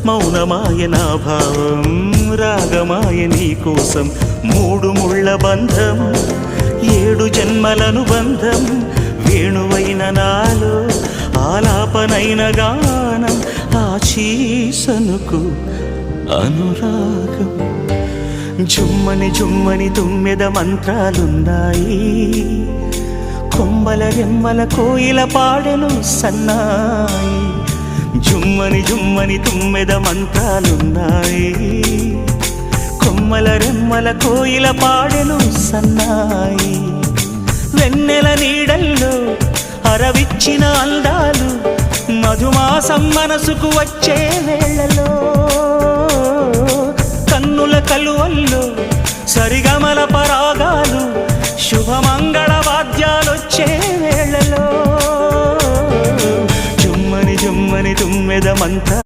మౌనమాయ నా భావం రాగమాయ నీ కోసం మూడు ముళ్ళ బంధం ఏడు జన్మలను బంధం వేణువైన నాలో ఆలాపనైన గానం ఆశీసనుకు అనురాగం జుమ్మని జుమ్మని తుమ్మెద మంత్రాలున్నాయి కొమ్మల రెమ్మల కోయిల పాడెను సన్నాయి జుమ్మని జుమ్మని తుమ్మెద మంత్రాలున్నాయి కొమ్మల రెమ్మల కోయిల పాడెను సన్నాయి వెన్నెల నీడల్లో అరవిచ్చిన అందాలు మధుమాసం మనసుకు వచ్చే వేళలో కన్నుల కలువల్లో సరిగమల పరాగాలు శుభమంగళ వాద్యాలొచ్చే వేళలో జుమ్మని జుమ్మని తుమ్మెద మంత్ర